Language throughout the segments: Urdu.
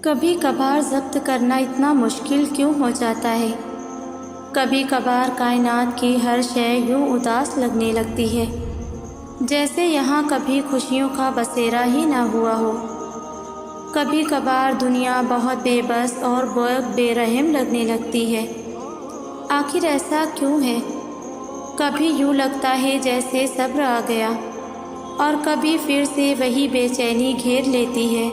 کبھی کبھار ضبط کرنا اتنا مشکل کیوں ہو جاتا ہے؟ کبھی کبھار کائنات کی ہر شے یوں اداس لگنے لگتی ہے جیسے یہاں کبھی خوشیوں کا بسیرا ہی نہ ہوا ہو۔ کبھی کبھار دنیا بہت بے بس اور بہت بے رحم لگنے لگتی ہے۔ آخر ایسا کیوں ہے؟ کبھی یوں لگتا ہے جیسے صبر آ گیا، اور کبھی پھر سے وہی بے چینی گھیر لیتی ہے۔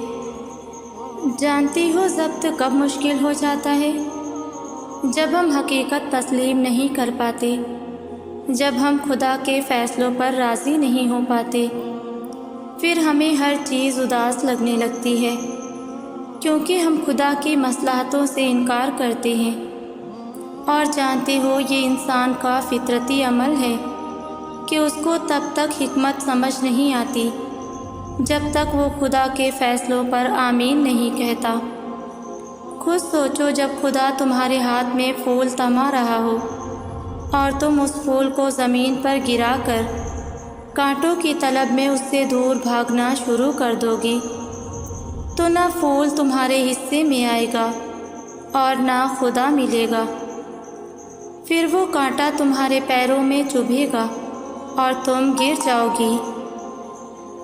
جانتی ہو ضبط کب مشکل ہو جاتا ہے؟ جب ہم حقیقت تسلیم نہیں کر پاتے، جب ہم خدا کے فیصلوں پر راضی نہیں ہو پاتے، پھر ہمیں ہر چیز اداس لگنے لگتی ہے، کیونکہ ہم خدا کی مصلحتوں سے انکار کرتے ہیں۔ اور جانتے ہو یہ انسان کا فطرتی عمل ہے کہ اس کو تب تک حکمت سمجھ نہیں آتی جب تک وہ خدا کے فیصلوں پر آمین نہیں کہتا۔ خود سوچو، جب خدا تمہارے ہاتھ میں پھول تھما رہا ہو اور تم اس پھول کو زمین پر گرا کر کانٹوں کی طلب میں اس سے دور بھاگنا شروع کر دو گی، تو نہ پھول تمہارے حصے میں آئے گا اور نہ خدا ملے گا۔ پھر وہ کانٹا تمہارے پیروں میں چبھے گا اور تم گر جاؤ گی۔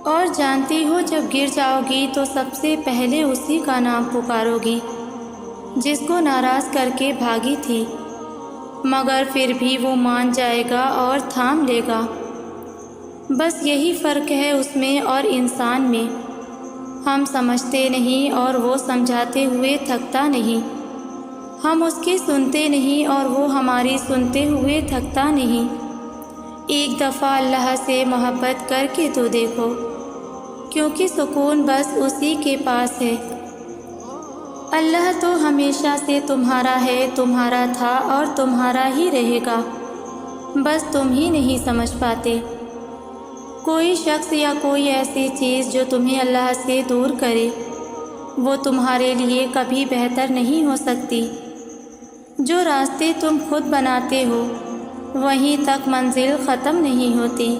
اور جانتی ہو جب گر جاؤ گی تو سب سے پہلے اسی کا نام پکارو گی جس کو ناراض کر کے بھاگی تھی، مگر پھر بھی وہ مان جائے گا اور تھام لے گا۔ بس یہی فرق ہے اس میں اور انسان میں، ہم سمجھتے نہیں اور وہ سمجھاتے ہوئے تھکتا نہیں، ہم اس کی سنتے نہیں اور وہ ہماری سنتے ہوئے تھکتا نہیں۔ ایک دفعہ اللہ سے محبت کر کے تو دیکھو، کیونکہ سکون بس اسی کے پاس ہے۔ اللہ تو ہمیشہ سے تمہارا ہے، تمہارا تھا اور تمہارا ہی رہے گا، بس تم ہی نہیں سمجھ پاتے۔ کوئی شخص یا کوئی ایسی چیز جو تمہیں اللہ سے دور کرے، وہ تمہارے لیے کبھی بہتر نہیں ہو سکتی۔ جو راستے تم خود بناتے ہو وہیں تک منزل ختم نہیں ہوتی۔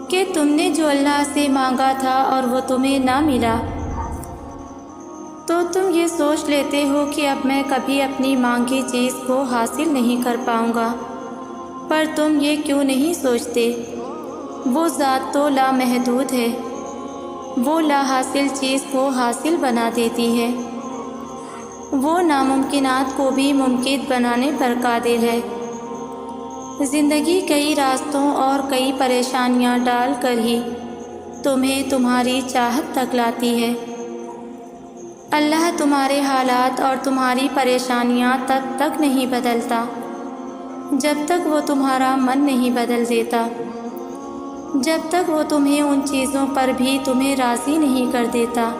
کہ تم نے جو اللہ سے مانگا تھا اور وہ تمہیں نہ ملا، تو تم یہ سوچ لیتے ہو کہ اب میں کبھی اپنی مانگی چیز کو حاصل نہیں کر پاؤں گا، پر تم یہ کیوں نہیں سوچتے، وہ ذات تو لامحدود ہے، وہ لا حاصل چیز کو حاصل بنا دیتی ہے، وہ ناممکنات کو بھی ممکن بنانے پر قادر ہے۔ زندگی کئی راستوں اور کئی پریشانیاں ڈال کر ہی تمہیں تمہاری چاہت تک لاتی ہے۔ اللہ تمہارے حالات اور تمہاری پریشانیاں تب تک نہیں بدلتا جب تک وہ تمہارا من نہیں بدل دیتا، جب تک وہ تمہیں ان چیزوں پر بھی تمہیں راضی نہیں کر دیتا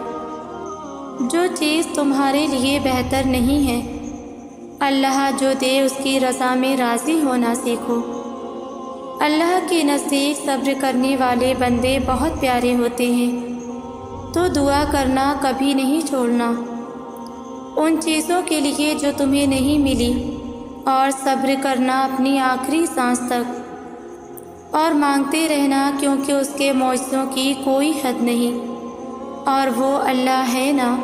جو چیز تمہارے لیے بہتر نہیں ہے۔ اللہ جو دے اس کی رضا میں راضی ہونا سیکھو۔ اللہ کے نزدیک صبر کرنے والے بندے بہت پیارے ہوتے ہیں، تو دعا کرنا کبھی نہیں چھوڑنا ان چیزوں کے لیے جو تمہیں نہیں ملی، اور صبر کرنا اپنی آخری سانس تک، اور مانگتے رہنا کیونکہ اس کے معجزوں کی کوئی حد نہیں، اور وہ اللہ ہے نا،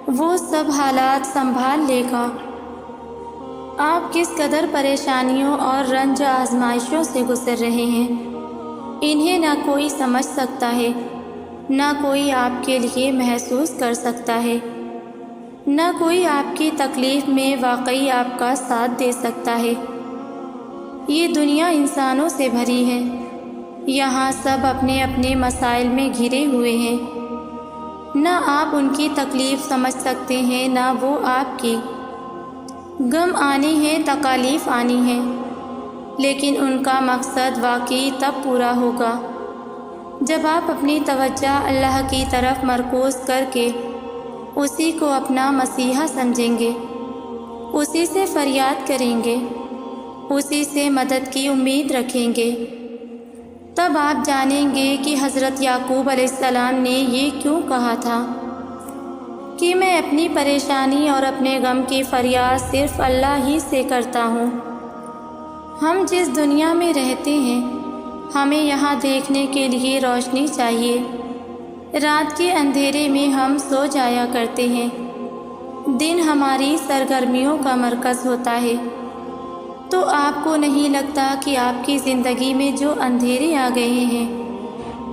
وہ سب حالات سنبھال لے گا۔ آپ کس قدر پریشانیوں اور رنج آزمائشوں سے گزر رہے ہیں، انہیں نہ کوئی سمجھ سکتا ہے، نہ کوئی آپ کے لیے محسوس کر سکتا ہے، نہ کوئی آپ کی تکلیف میں واقعی آپ کا ساتھ دے سکتا ہے۔ یہ دنیا انسانوں سے بھری ہے، یہاں سب اپنے اپنے مسائل میں گھرے ہوئے ہیں، نہ آپ ان کی تکلیف سمجھ سکتے ہیں نہ وہ آپ کی۔ غم آنے ہیں، تکالیف آنی ہیں، لیکن ان کا مقصد واقعی تب پورا ہوگا جب آپ اپنی توجہ اللہ کی طرف مرکوز کر کے اسی کو اپنا مسیحا سمجھیں گے، اسی سے فریاد کریں گے، اسی سے مدد کی امید رکھیں گے۔ تب آپ جانیں گے کہ حضرت یعقوب علیہ السلام نے یہ کیوں کہا تھا کہ میں اپنی پریشانی اور اپنے غم کی فریاد صرف اللہ ہی سے کرتا ہوں۔ ہم جس دنیا میں رہتے ہیں، ہمیں یہاں دیکھنے کے لیے روشنی چاہیے، رات کے اندھیرے میں ہم سو جایا کرتے ہیں، دن ہماری سرگرمیوں کا مرکز ہوتا ہے۔ تو آپ کو نہیں لگتا کہ آپ کی زندگی میں جو اندھیرے آ گئے ہیں،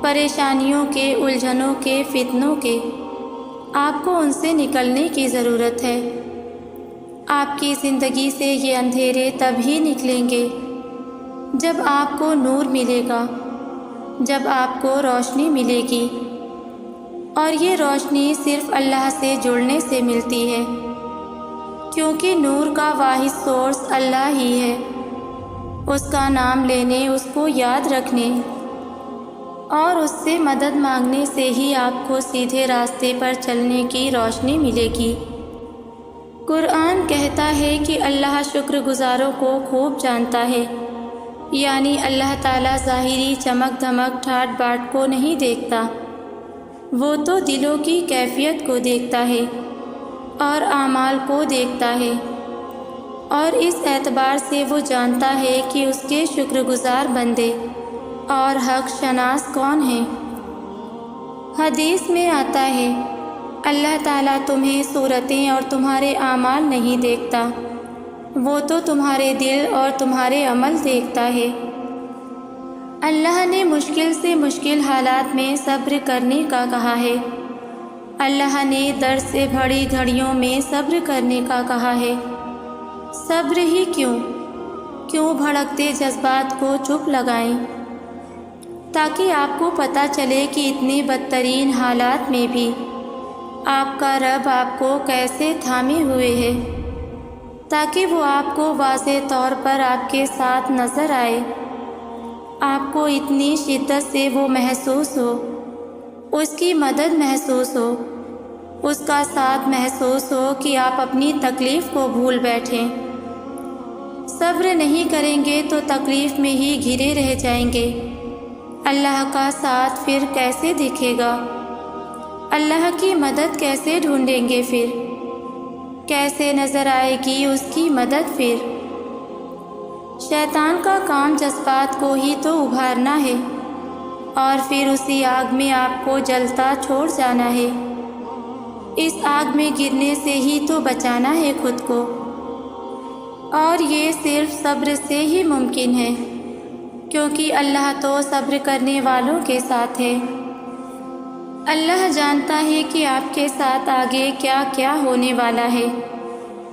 پریشانیوں کے، الجھنوں کے، فتنوں کے، آپ کو ان سے نکلنے کی ضرورت ہے؟ آپ کی زندگی سے یہ اندھیرے تب ہی نکلیں گے جب آپ کو نور ملے گا، جب آپ کو روشنی ملے گی، اور یہ روشنی صرف اللہ سے جڑنے سے ملتی ہے، کیونکہ نور کا واحد سورس اللہ ہی ہے۔ اس کا نام لینے، اس کو یاد رکھنے اور اس سے مدد مانگنے سے ہی آپ کو سیدھے راستے پر چلنے کی روشنی ملے گی۔ قرآن کہتا ہے کہ اللہ شکر گزاروں کو خوب جانتا ہے، یعنی اللہ تعالیٰ ظاہری چمک دھمک ٹھاٹ باٹ کو نہیں دیکھتا، وہ تو دلوں کی کیفیت کو دیکھتا ہے اور اعمال کو دیکھتا ہے، اور اس اعتبار سے وہ جانتا ہے کہ اس کے شکر گزار بندے اور حق شناس کون ہیں۔ حدیث میں آتا ہے، اللہ تعالیٰ تمہیں صورتیں اور تمہارے اعمال نہیں دیکھتا، وہ تو تمہارے دل اور تمہارے عمل دیکھتا ہے۔ اللہ نے مشکل سے مشکل حالات میں صبر کرنے کا کہا ہے، اللہ نے درد سے بھری گھڑیوں میں صبر کرنے کا کہا ہے۔ صبر ہی کیوں بھڑکتے جذبات کو چپ لگائیں، تاکہ آپ کو پتہ چلے کہ اتنے بدترین حالات میں بھی آپ کا رب آپ کو کیسے تھامے ہوئے ہے، تاکہ وہ آپ کو واضح طور پر آپ کے ساتھ نظر آئے، آپ کو اتنی شدت سے وہ محسوس ہو، اس کی مدد محسوس ہو، اس کا ساتھ محسوس ہو کہ آپ اپنی تکلیف کو بھول بیٹھیں۔ صبر نہیں کریں گے تو تکلیف میں ہی گھرے رہ جائیں گے، اللہ کا ساتھ پھر کیسے دکھے گا؟ اللہ کی مدد کیسے ڈھونڈیں گے پھر؟ کیسے نظر آئے گی اس کی مدد پھر؟ شیطان کا کام جذبات کو ہی تو ابھارنا ہے، اور پھر اسی آگ میں آپ کو جلتا چھوڑ جانا ہے۔ اس آگ میں گرنے سے ہی تو بچانا ہے خود کو، اور یہ صرف صبر سے ہی ممکن ہے، کیونکہ اللہ تو صبر کرنے والوں کے ساتھ ہے۔ اللہ جانتا ہے کہ آپ کے ساتھ آگے کیا کیا ہونے والا ہے،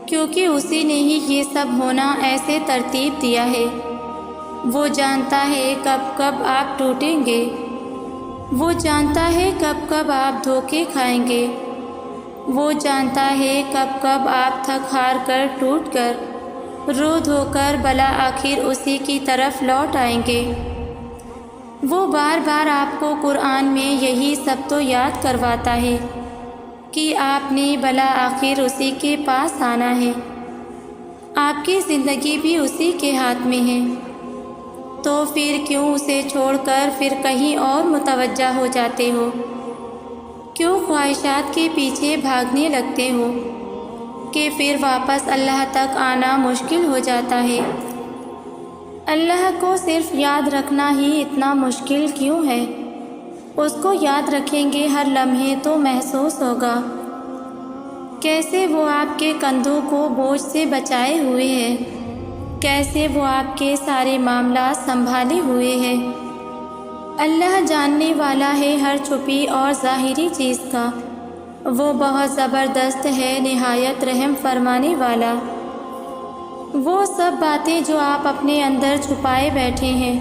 کیونکہ اسی نے ہی یہ سب ہونا ایسے ترتیب دیا ہے۔ وہ جانتا ہے کب کب آپ ٹوٹیں گے، وہ جانتا ہے کب کب آپ دھوکے کھائیں گے، وہ جانتا ہے کب کب آپ تھک ہار کر ٹوٹ کر رو دھو کر بالآخر اسی کی طرف لوٹ آئیں گے۔ وہ بار بار آپ کو قرآن میں یہی سب تو یاد کرواتا ہے کہ آپ نے بالآخر اسی کے پاس آنا ہے، آپ کی زندگی بھی اسی کے ہاتھ میں ہے، تو پھر کیوں اسے چھوڑ کر پھر کہیں اور متوجہ ہو جاتے ہو؟ کیوں خواہشات کے پیچھے بھاگنے لگتے ہو کہ پھر واپس اللہ تک آنا مشکل ہو جاتا ہے؟ اللہ کو صرف یاد رکھنا ہی اتنا مشکل کیوں ہے؟ اس کو یاد رکھیں گے ہر لمحے تو محسوس ہوگا کیسے وہ آپ کے کندھوں کو بوجھ سے بچائے ہوئے ہے، کیسے وہ آپ کے سارے معاملات سنبھالے ہوئے ہے۔ اللہ جاننے والا ہے ہر چھپی اور ظاہری چیز کا، وہ بہت زبردست ہے، نہایت رحم فرمانے والا۔ وہ سب باتیں جو آپ اپنے اندر چھپائے بیٹھے ہیں،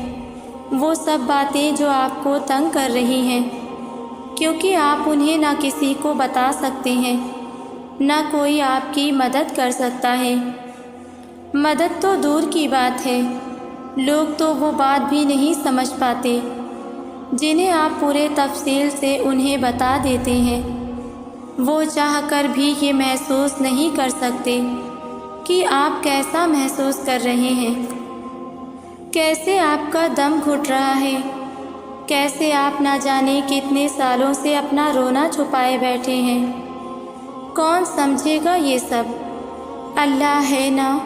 وہ سب باتیں جو آپ کو تنگ کر رہی ہیں، کیونکہ آپ انہیں نہ کسی کو بتا سکتے ہیں، نہ کوئی آپ کی مدد کر سکتا ہے۔ مدد تو دور کی بات ہے، لوگ تو وہ بات بھی نہیں سمجھ پاتے جنہیں آپ پورے تفصیل سے انہیں بتا دیتے ہیں۔ وہ چاہ کر بھی یہ محسوس نہیں کر سکتے کہ آپ کیسا محسوس کر رہے ہیں، کیسے آپ کا دم گھٹ رہا ہے، کیسے آپ نہ جانے کتنے سالوں سے اپنا رونا چھپائے بیٹھے ہیں۔ کون سمجھے گا یہ سب؟ اللہ ہے نا،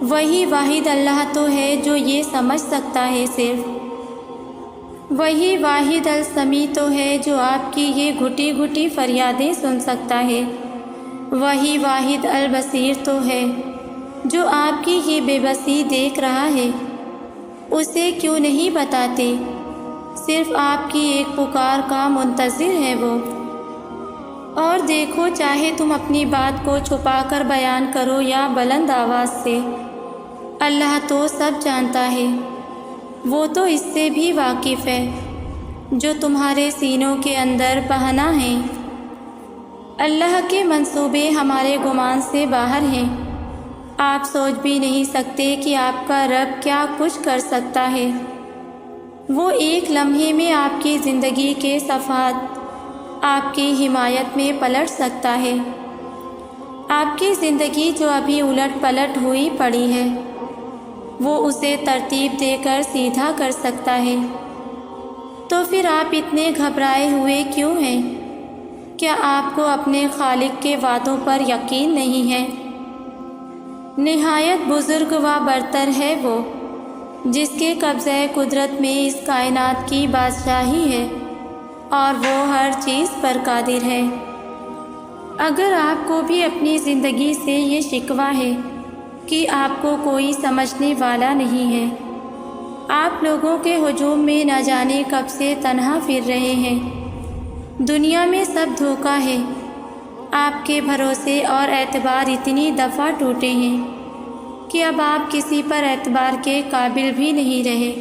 وہی واحد اللہ تو ہے جو یہ سمجھ سکتا ہے صرف۔ وہی واحد السمیع تو ہے جو آپ کی یہ گھٹی گھٹی فریادیں سن سکتا ہے۔ وہی واحد البصیر تو ہے جو آپ کی یہ بے بسی دیکھ رہا ہے۔ اسے کیوں نہیں بتاتے؟ صرف آپ کی ایک پکار کا منتظر ہے وہ۔ اور دیکھو، چاہے تم اپنی بات کو چھپا کر بیان کرو یا بلند آواز سے، اللہ تو سب جانتا ہے۔ وہ تو اس سے بھی واقف ہے جو تمہارے سینوں کے اندر پنہاں ہیں۔ اللہ کے منصوبے ہمارے گمان سے باہر ہیں۔ آپ سوچ بھی نہیں سکتے کہ آپ کا رب کیا کچھ کر سکتا ہے۔ وہ ایک لمحے میں آپ کی زندگی کے صفحات آپ کی حمایت میں پلٹ سکتا ہے۔ آپ کی زندگی جو ابھی الٹ پلٹ ہوئی پڑی ہے، وہ اسے ترتیب دے کر سیدھا کر سکتا ہے۔ تو پھر آپ اتنے گھبرائے ہوئے کیوں ہیں؟ کیا آپ کو اپنے خالق کے وعدوں پر یقین نہیں ہے؟ نہایت بزرگ و برتر ہے وہ، جس کے قبضہ قدرت میں اس کائنات کی بادشاہی ہے، اور وہ ہر چیز پر قادر ہے۔ اگر آپ کو بھی اپنی زندگی سے یہ شکوہ ہے کہ آپ کو کوئی سمجھنے والا نہیں ہے، آپ لوگوں کے ہجوم میں نہ جانے کب سے تنہا پھر رہے ہیں، دنیا میں سب دھوکہ ہے، آپ کے بھروسے اور اعتبار اتنی دفعہ ٹوٹے ہیں کہ اب آپ کسی پر اعتبار کے قابل بھی نہیں رہے،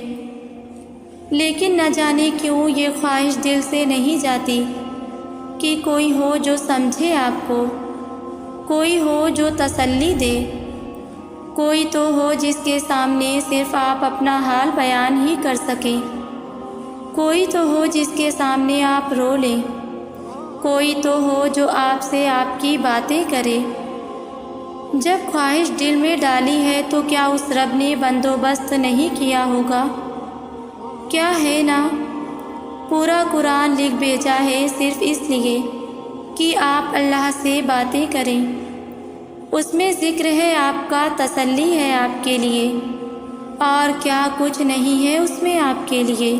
لیکن نہ جانے کیوں یہ خواہش دل سے نہیں جاتی کہ کوئی ہو جو سمجھے آپ کو، کوئی ہو جو تسلی دے، کوئی تو ہو جس کے سامنے صرف آپ اپنا حال بیان ہی کر سکیں، کوئی تو ہو جس کے سامنے آپ رو لیں، کوئی تو ہو جو آپ سے آپ کی باتیں کرے۔ جب خواہش دل میں ڈالی ہے تو کیا اس رب نے بندوبست نہیں کیا ہوگا؟ کیا ہے نا، پورا قرآن لکھ بھیجا ہے صرف اس لیے کہ آپ اللہ سے باتیں کریں۔ اس میں ذکر ہے آپ کا، تسلی ہے آپ کے لیے، اور کیا کچھ نہیں ہے اس میں آپ کے لیے۔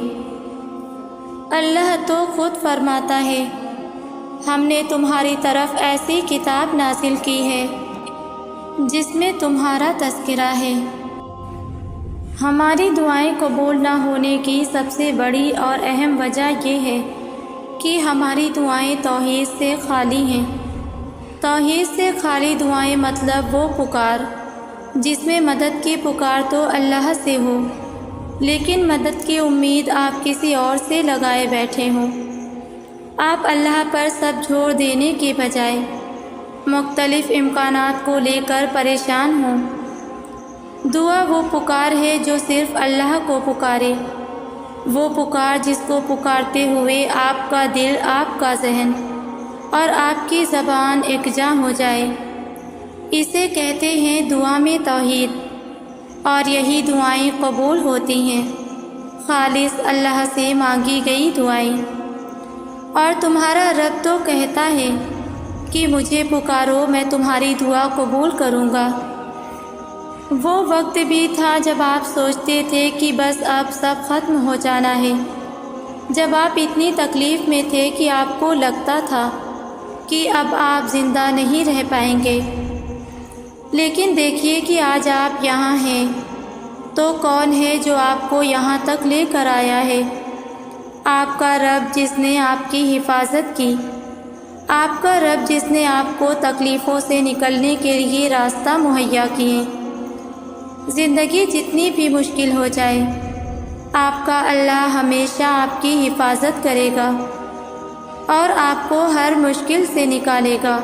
اللہ تو خود فرماتا ہے، ہم نے تمہاری طرف ایسی کتاب نازل کی ہے جس میں تمہارا تذکرہ ہے۔ ہماری دعائیں قبول نہ ہونے کی سب سے بڑی اور اہم وجہ یہ ہے کہ ہماری دعائیں توحید سے خالی ہیں۔ توحید سے خالی دعائیں مطلب وہ پکار جس میں مدد کی پکار تو اللہ سے ہو، لیکن مدد کی امید آپ کسی اور سے لگائے بیٹھے ہوں۔ آپ اللہ پر سب چھوڑ دینے کے بجائے مختلف امکانات کو لے کر پریشان ہوں۔ دعا وہ پکار ہے جو صرف اللہ کو پکارے، وہ پکار جس کو پکارتے ہوئے آپ کا دل، آپ کا ذہن اور آپ کی زبان یکجا ہو جائے۔ اسے کہتے ہیں دعا میں توحید، اور یہی دعائیں قبول ہوتی ہیں، خالص اللہ سے مانگی گئی دعائیں۔ اور تمہارا رب تو کہتا ہے کہ مجھے پکارو، میں تمہاری دعا قبول کروں گا۔ وہ وقت بھی تھا جب آپ سوچتے تھے کہ بس اب سب ختم ہو جانا ہے، جب آپ اتنی تکلیف میں تھے کہ آپ کو لگتا تھا کہ اب آپ زندہ نہیں رہ پائیں گے۔ لیکن دیکھیے کہ آج آپ یہاں ہیں، تو کون ہے جو آپ کو یہاں تک لے کر آیا ہے؟ آپ کا رب جس نے آپ کی حفاظت کی، آپ کا رب جس نے آپ کو تکلیفوں سے نکلنے کے لیے راستہ مہیا کیے۔ زندگی جتنی بھی مشکل ہو جائے، آپ کا اللہ ہمیشہ آپ کی حفاظت کرے گا اور آپ کو ہر مشکل سے نکالے گا۔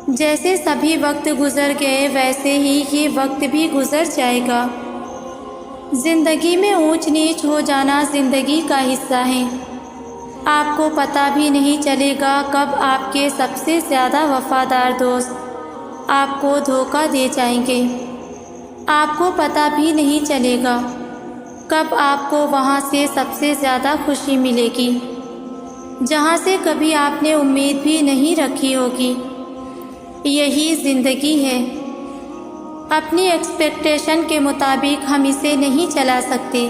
جیسے سبھی وقت گزر گئے ویسے ہی یہ وقت بھی گزر جائے گا۔ زندگی میں اونچ نیچ ہو جانا زندگی کا حصہ ہے۔ آپ کو پتہ بھی نہیں چلے گا کب آپ کے سب سے زیادہ وفادار دوست آپ کو دھوکہ دے جائیں گے۔ آپ کو پتہ بھی نہیں چلے گا کب آپ کو وہاں سے سب سے زیادہ خوشی ملے گی جہاں سے کبھی آپ نے امید بھی نہیں رکھی ہوگی۔ یہی زندگی ہے۔ اپنی ایکسپیکٹیشن کے مطابق ہم اسے نہیں چلا سکتے۔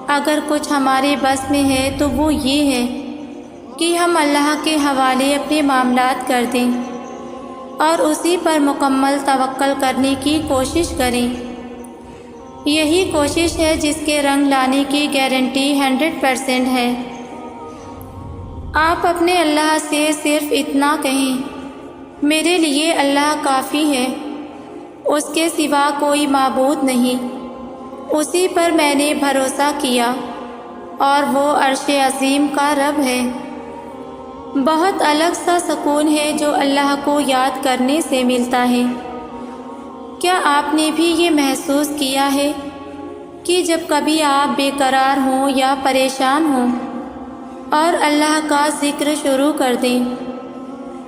اگر کچھ ہمارے بس میں ہے تو وہ یہ ہے کہ ہم اللہ کے حوالے اپنے معاملات کر دیں اور اسی پر مکمل توکل کرنے کی کوشش کریں۔ یہی کوشش ہے جس کے رنگ لانے کی گارنٹی 100% ہے۔ آپ اپنے اللہ سے صرف اتنا کہیں، میرے لیے اللہ کافی ہے، اس کے سوا کوئی معبود نہیں، اسی پر میں نے بھروسہ کیا اور وہ عرش عظیم کا رب ہے۔ بہت الگ سا سکون ہے جو اللہ کو یاد کرنے سے ملتا ہے۔ کیا آپ نے بھی یہ محسوس کیا ہے کہ جب کبھی آپ بے قرار ہوں یا پریشان ہوں اور اللہ کا ذکر شروع کر دیں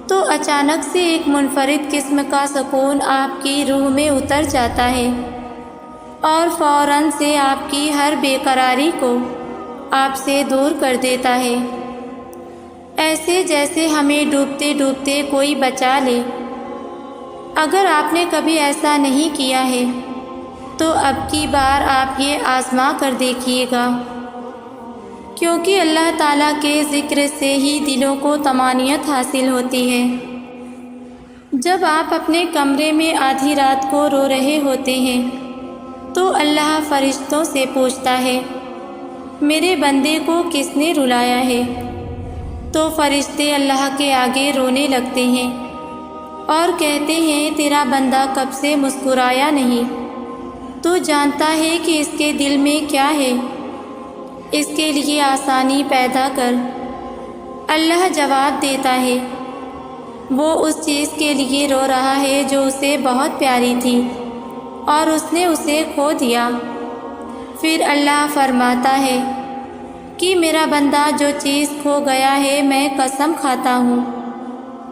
تو اچانک سے ایک منفرد قسم کا سکون آپ کی روح میں اتر جاتا ہے اور فوراً سے آپ کی ہر بے قراری کو آپ سے دور کر دیتا ہے، ایسے جیسے ہمیں ڈوبتے ڈوبتے کوئی بچا لے۔ اگر آپ نے کبھی ایسا نہیں کیا ہے تو اب کی بار آپ یہ آزما کر دیکھیے گا، کیونکہ اللہ تعالیٰ کے ذکر سے ہی دلوں کو طمانینت حاصل ہوتی ہے۔ جب آپ اپنے کمرے میں آدھی رات کو رو رہے ہوتے ہیں تو اللہ فرشتوں سے پوچھتا ہے، میرے بندے کو کس نے رلایا ہے؟ تو فرشتے اللہ کے آگے رونے لگتے ہیں اور کہتے ہیں، تیرا بندہ کب سے مسکرایا نہیں، تو جانتا ہے کہ اس کے دل میں کیا ہے، اس کے لیے آسانی پیدا کر۔ اللہ جواب دیتا ہے، وہ اس چیز کے لیے رو رہا ہے جو اسے بہت پیاری تھی اور اس نے اسے کھو دیا۔ پھر اللہ فرماتا ہے کہ میرا بندہ جو چیز کھو گیا ہے، میں قسم کھاتا ہوں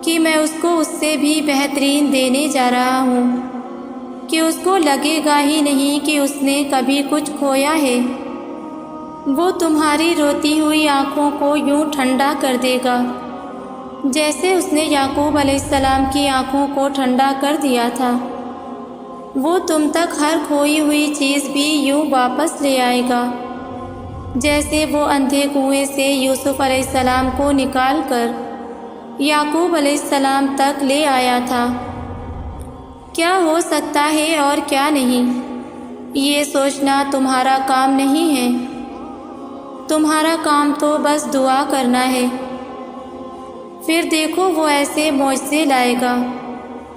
کہ میں اس کو اس سے بھی بہترین دینے جا رہا ہوں، کہ اس کو لگے گا ہی نہیں کہ اس نے کبھی کچھ کھویا ہے۔ وہ تمہاری روتی ہوئی آنکھوں کو یوں ٹھنڈا کر دے گا جیسے اس نے یعقوب علیہ السلام کی آنکھوں کو ٹھنڈا کر دیا تھا۔ وہ تم تک ہر کھوئی ہوئی چیز بھی یوں واپس لے آئے گا جیسے وہ اندھے کنویں سے یوسف علیہ السلام کو نکال کر یعقوب علیہ السلام تک لے آیا تھا۔ کیا ہو سکتا ہے اور کیا نہیں، یہ سوچنا تمہارا کام نہیں ہے، تمہارا کام تو بس دعا کرنا ہے۔ پھر دیکھو وہ ایسے معجزے لائے گا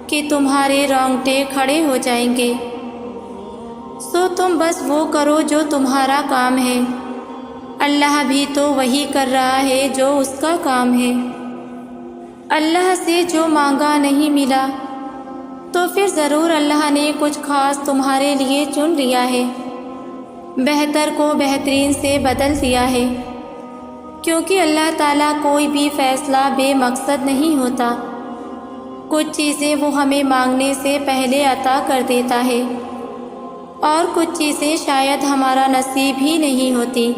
کہ تمہارے رونگٹے کھڑے ہو جائیں گے۔ سو تم بس وہ کرو جو تمہارا کام ہے، اللہ بھی تو وہی کر رہا ہے جو اس کا کام ہے۔ اللہ سے جو مانگا نہیں ملا تو پھر ضرور اللہ نے کچھ خاص تمہارے لیے چن لیا ہے، بہتر کو بہترین سے بدل دیا ہے، کیونکہ اللہ تعالیٰ کوئی بھی فیصلہ بے مقصد نہیں ہوتا۔ کچھ چیزیں وہ ہمیں مانگنے سے پہلے عطا کر دیتا ہے اور کچھ چیزیں شاید ہمارا نصیب ہی نہیں ہوتی،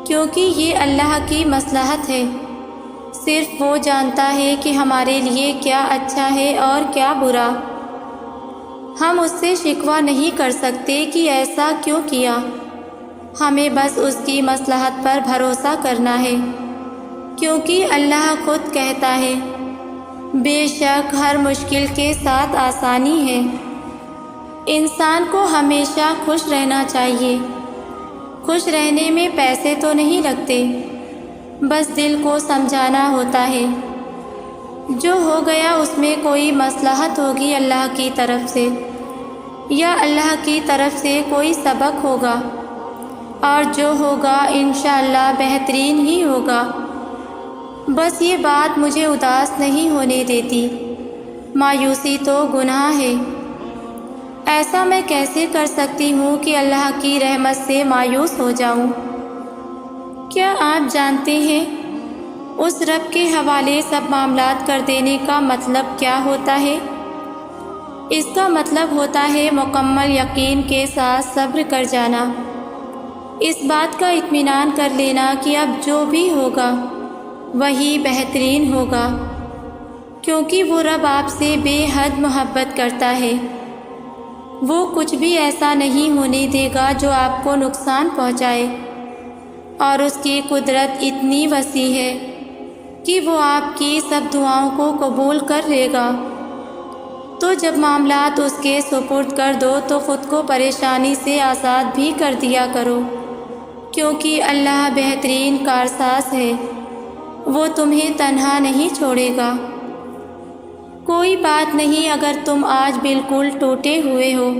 کیونکہ یہ اللہ کی مصلحت ہے۔ صرف وہ جانتا ہے کہ ہمارے لیے کیا اچھا ہے اور کیا برا۔ ہم اس سے شکوہ نہیں کر سکتے کہ ایسا کیوں کیا، ہمیں بس اس کی مصلحت پر بھروسہ کرنا ہے، کیونکہ اللہ خود کہتا ہے، بے شک ہر مشکل کے ساتھ آسانی ہے۔ انسان کو ہمیشہ خوش رہنا چاہیے۔ خوش رہنے میں پیسے تو نہیں لگتے، بس دل کو سمجھانا ہوتا ہے۔ جو ہو گیا اس میں کوئی مصلحت ہوگی اللہ کی طرف سے، یا اللہ کی طرف سے کوئی سبق ہوگا، اور جو ہوگا انشاءاللہ بہترین ہی ہوگا۔ بس یہ بات مجھے اداس نہیں ہونے دیتی۔ مایوسی تو گناہ ہے۔ ایسا میں کیسے کر سکتی ہوں کہ اللہ کی رحمت سے مایوس ہو جاؤں؟ کیا آپ جانتے ہیں اس رب کے حوالے سب معاملات کر دینے کا مطلب کیا ہوتا ہے؟ اس کا مطلب ہوتا ہے مکمل یقین کے ساتھ صبر کر جانا، اس بات کا اطمینان کر لینا کہ اب جو بھی ہوگا وہی بہترین ہوگا، کیونکہ وہ رب آپ سے بے حد محبت کرتا ہے۔ وہ کچھ بھی ایسا نہیں ہونے دے گا جو آپ کو نقصان پہنچائے۔ اور اس کی قدرت اتنی وسیع ہے کہ وہ آپ کی سب دعاؤں کو قبول کر لے گا۔ تو جب معاملات اس کے سپرد کر دو تو خود کو پریشانی سے آزاد بھی کر دیا کرو، کیونکہ اللہ بہترین کارساز ہے، وہ تمہیں تنہا نہیں چھوڑے گا۔ کوئی بات نہیں اگر تم آج بالکل ٹوٹے ہوئے ہو،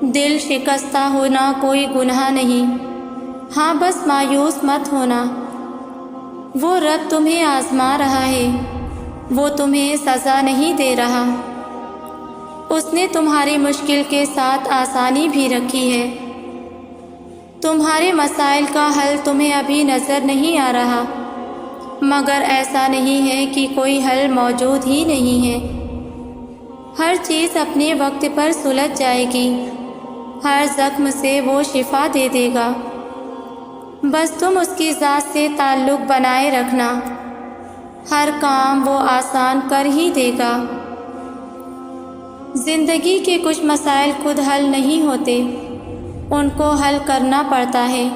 دل شکستہ ہونا کوئی گناہ نہیں، ہاں بس مایوس مت ہونا۔ وہ رب تمہیں آزما رہا ہے، وہ تمہیں سزا نہیں دے رہا، اس نے تمہاری مشکل کے ساتھ آسانی بھی رکھی ہے۔ تمہارے مسائل کا حل تمہیں ابھی نظر نہیں آ رہا، مگر ایسا نہیں ہے کہ کوئی حل موجود ہی نہیں ہے۔ ہر چیز اپنے وقت پر سلجھ جائے گی، ہر زخم سے وہ شفا دے دے گا، بس تم اس کی ذات سے تعلق بنائے رکھنا، ہر کام وہ آسان کر ہی دے گا۔ زندگی کے کچھ مسائل خود حل نہیں ہوتے، ان کو حل کرنا پڑتا ہے۔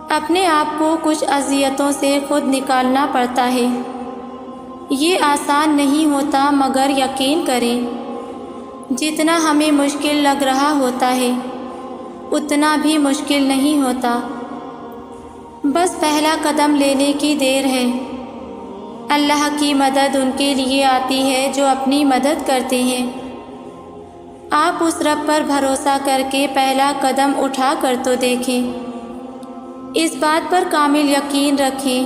اپنے آپ کو کچھ اذیتوں سے خود نکالنا پڑتا ہے، یہ آسان نہیں ہوتا، مگر یقین کریں جتنا ہمیں مشکل لگ رہا ہوتا ہے اتنا بھی مشکل نہیں ہوتا، بس پہلا قدم لینے کی دیر ہے۔ اللہ کی مدد ان کے لیے آتی ہے جو اپنی مدد کرتے ہیں۔ آپ اس رب پر بھروسہ کر کے پہلا قدم اٹھا کر تو دیکھیں، اس بات پر کامل یقین رکھیں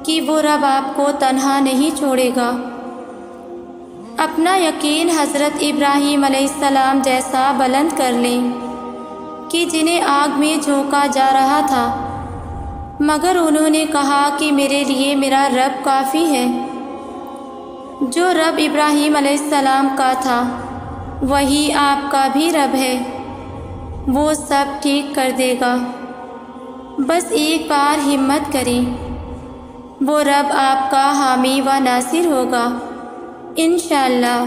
کہ وہ رب آپ کو تنہا نہیں چھوڑے گا۔ اپنا یقین حضرت ابراہیم علیہ السلام جیسا بلند کر لیں کہ جنہیں آگ میں جھونکا جا رہا تھا، مگر انہوں نے کہا کہ میرے لیے میرا رب کافی ہے۔ جو رب ابراہیم علیہ السلام کا تھا وہی آپ کا بھی رب ہے، وہ سب ٹھیک کر دے گا، بس ایک بار ہمت کریں، وہ رب آپ کا حامی و ناصر ہوگا انشاءاللہ۔